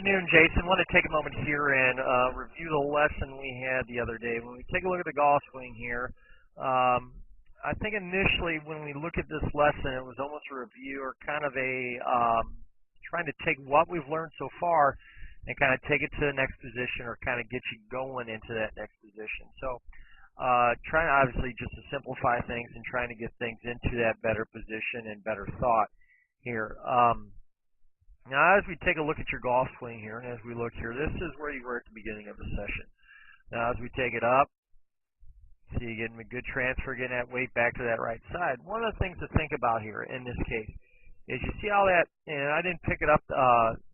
afternoon, Jason. I want to take a moment here and review the lesson we had the other day. When we take a look at the golf swing here, I think initially when we look at this lesson, it was almost a review or kind of a trying to take what we've learned so far and kind of take it to the next position or kind of get you going into that next position. So trying obviously just to simplify things and trying to get things into that better position and better thought here. Now, as we take a look at your golf swing here, and as we look here, this is where you were at the beginning of the session. Now, as we take it up, see you getting a good transfer, getting that weight back to that right side. One of the things to think about here in this case is you see how that, and I didn't pick it up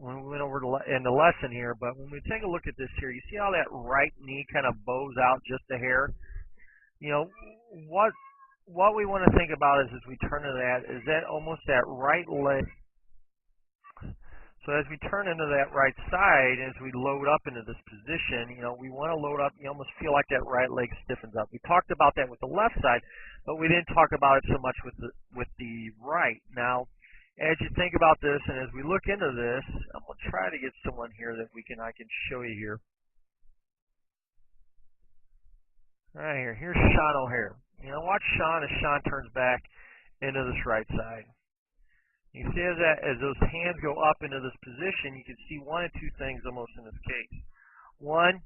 when we went over in the lesson here, but when we take a look at this here, you see how that right knee kind of bows out just a hair? You know, what we want to think about is as we turn to that, is that almost that right leg. So as we turn into that right side, as we load up into this position, you know, we want to load up, you almost feel like that right leg stiffens up. We talked about that with the left side, but we didn't talk about it so much with the right. Now, as you think about this and as we look into this, I'm going to try to get someone here that I can show you here. Right here. Here's Sean O'Hare. You know, watch Sean as Sean turns back into this right side. You see as those hands go up into this position, you can see one of two things almost in this case. One,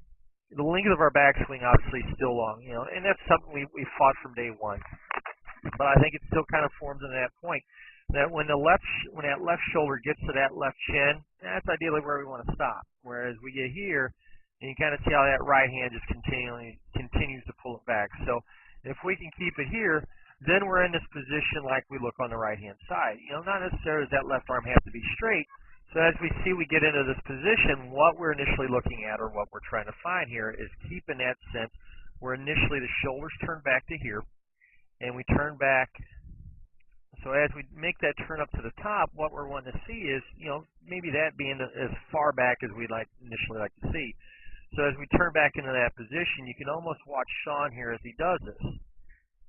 the length of our backswing obviously is still long, you know, and that's something we fought from day one. But I think it still kind of forms into that point that when that left shoulder gets to that left chin, that's ideally where we want to stop. Whereas we get here, and you kind of see how that right hand just continues to pull it back. So if we can keep it here, then we're in this position like we look on the right-hand side. You know, not necessarily does that left arm have to be straight. So as we see we get into this position, what we're initially looking at or what we're trying to find here is keeping that sense where initially the shoulders turn back to here, and we turn back. So as we make that turn up to the top, what we're wanting to see is, you know, maybe that being as far back as we'd initially like to see. So as we turn back into that position, you can almost watch Sean here as he does this.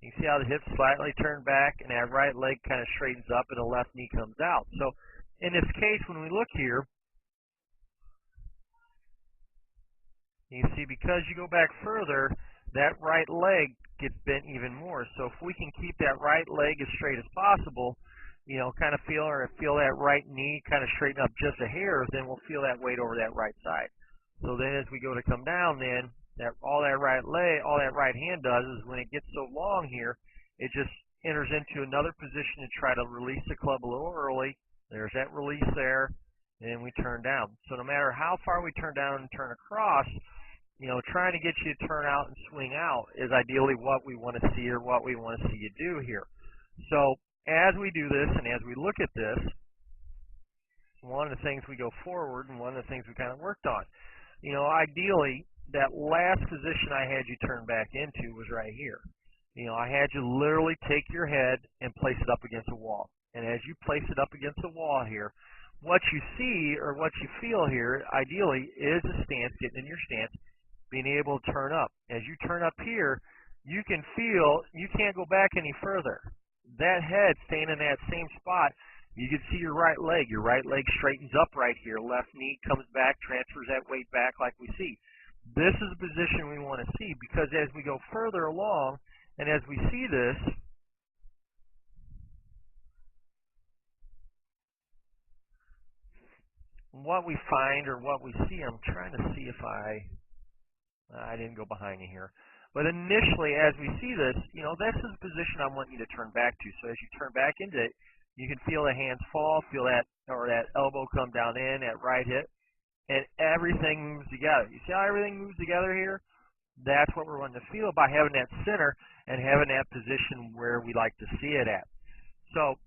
You can see how the hips slightly turn back and that right leg kind of straightens up and the left knee comes out. So in this case, when we look here, you can see because you go back further, that right leg gets bent even more. So if we can keep that right leg as straight as possible, you know, kind of feel that right knee kind of straighten up just a hair, then we'll feel that weight over that right side. So then as we go to come down, then all that right hand does is when it gets so long here, it just enters into another position to try to release the club a little early. There's that release there, and we turn down. So no matter how far we turn down and turn across, you know, trying to get you to turn out and swing out is ideally what we want to see or what we want to see you do here. So as we do this and as we look at this, one of the things we go forward and one of the things we kind of worked on, you know, ideally, that last position I had you turn back into was right here. You know, I had you literally take your head and place it up against a wall. And as you place it up against the wall here, what you see or what you feel here, ideally, is a stance, getting in your stance, being able to turn up. As you turn up here, you can feel you can't go back any further. That head staying in that same spot, you can see your right leg. Your right leg straightens up right here. Left knee comes back, transfers that weight back like we see. This is the position we want to see because as we go further along and as we see this, what we find or what we see, I'm trying to see if I didn't go behind you here. But initially, as we see this, you know, this is the position I want you to turn back to. So as you turn back into it, you can feel the hands fall, feel that, or that elbow come down in, that right hip. And everything moves together. You see how everything moves together here? That's what we're wanting to feel by having that center and having that position where we like to see it at. So,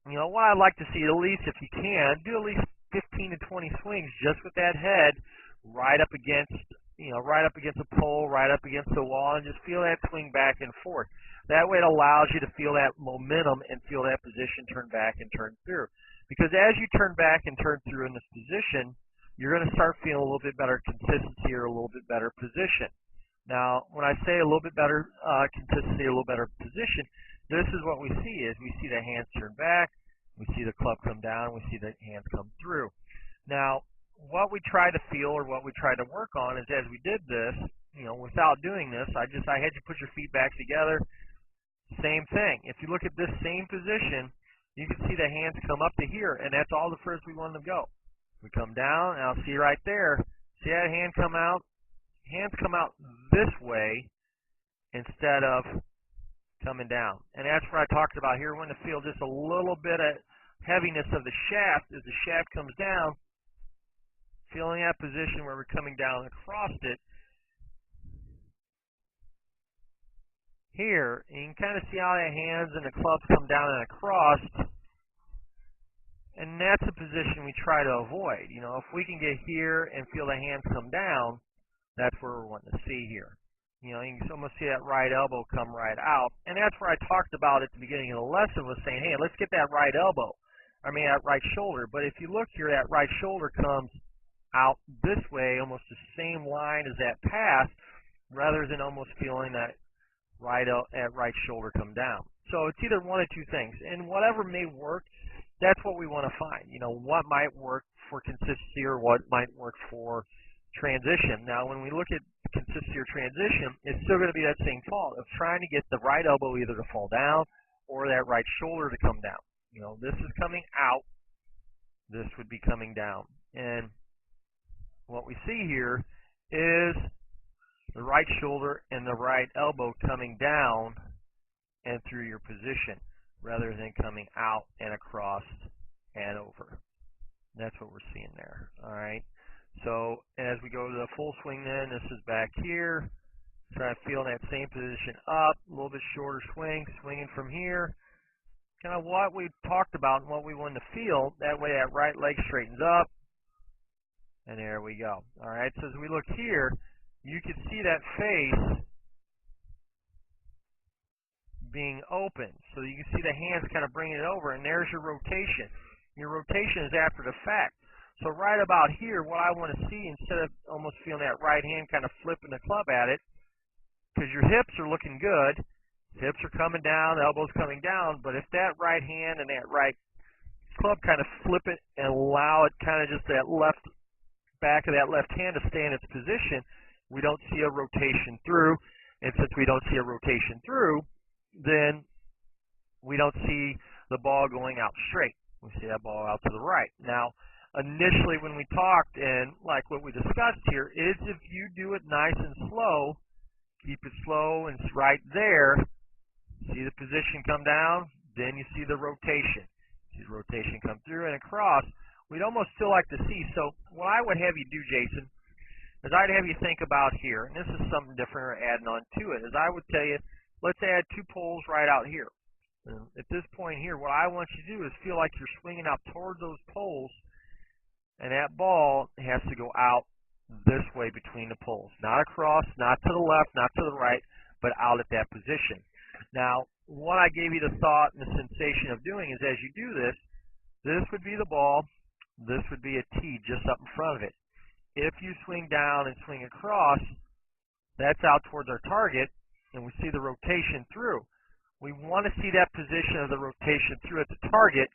you know, what I'd like to see, at least if you can, do at least 15 to 20 swings just with that head right up against, you know, right up against a pole, right up against the wall, and just feel that swing back and forth. That way it allows you to feel that momentum and feel that position turn back and turn through. Because as you turn back and turn through in this position, you're going to start feeling a little bit better consistency or a little bit better position. Now, when I say a little bit better consistency, a little better position, this is what we see is we see the hands turn back, we see the club come down, we see the hands come through. Now, what we try to feel or what we try to work on is as we did this, without doing this, I had you put your feet back together. Same thing. If you look at this same position, you can see the hands come up to here, and that's all the furthest we want them to go. We come down, and I'll see right there. See that hand come out? Hands come out this way instead of coming down. And that's what I talked about here. We want to feel just a little bit of heaviness of the shaft as the shaft comes down. Feeling that position where we're coming down across it. Here, you can kind of see how the hands and the clubs come down and across. And that's a position we try to avoid. If we can get here and feel the hands come down, that's where we're wanting to see here. You can almost see that right elbow come right out. And that's where I talked about at the beginning of the lesson was saying, hey, let's get that right elbow. That right shoulder. But if you look here, that right shoulder comes out this way, almost the same line as that pass, rather than almost feeling that right shoulder come down. So it's either one of two things. And whatever may work, that's what we want to find. What might work for consistency or what might work for transition. Now, when we look at consistency or transition, it's still going to be that same fault of trying to get the right elbow either to fall down or that right shoulder to come down. This is coming out. This would be coming down. And what we see here is the right shoulder and the right elbow coming down and through your position rather than coming out and across and over. That's what we're seeing there. All right. So as we go to the full swing then, this is back here. Try to feel that same position up, a little bit shorter swing, swinging from here. Kind of what we talked about and what we wanted to feel. That way that right leg straightens up. And there we go. All right. So as we look here, you can see that face being open. So you can see the hands kind of bringing it over, and there's your rotation. Your rotation is after the fact. So right about here, what I want to see, instead of almost feeling that right hand kind of flipping the club at it, because your hips are looking good, hips are coming down, the elbows coming down, but if that right hand and that right club kind of flip it and allow it kind of just that left back of that left hand to stay in its position, we don't see a rotation through. And since we don't see a rotation through, then we don't see the ball going out straight. We see that ball out to the right. Now, initially when we talked, and like what we discussed here, is if you do it nice and slow, keep it slow and right there, see the position come down, then you see the rotation. See the rotation come through and across. We'd almost still like to see. So what I would have you do, Jason, is I'd have you think about here, and this is something different or adding on to it, is I would tell you, let's add 2 poles right out here. And at this point here, what I want you to do is feel like you're swinging out toward those poles, and that ball has to go out this way between the poles. Not across, not to the left, not to the right, but out at that position. Now, what I gave you the thought and the sensation of doing is as you do this, this would be the ball, this would be a tee just up in front of it. If you swing down and swing across, that's out towards our target, and we see the rotation through. We want to see that position of the rotation through at the target.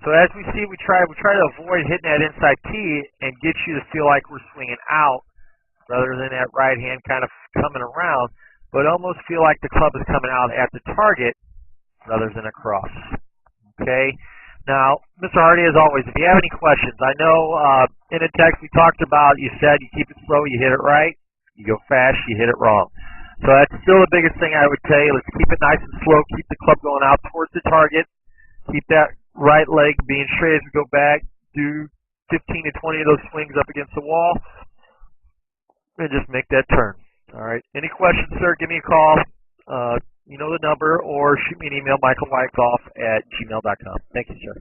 So as we see, we try to avoid hitting that inside tee and get you to feel like we're swinging out rather than that right hand kind of coming around, but almost feel like the club is coming out at the target rather than across. Okay? Now, Mr. Hardy, as always, if you have any questions, I know in the text we talked about, you said you keep it slow, you hit it right. You go fast, you hit it wrong. So that's still the biggest thing I would tell you. Let's keep it nice and slow. Keep the club going out towards the target. Keep that right leg being straight as we go back. Do 15 to 20 of those swings up against the wall. And just make that turn. All right. Any questions, sir, give me a call. You know the number, or shoot me an email, michaelwyattgolf@gmail.com. Thank you, sir.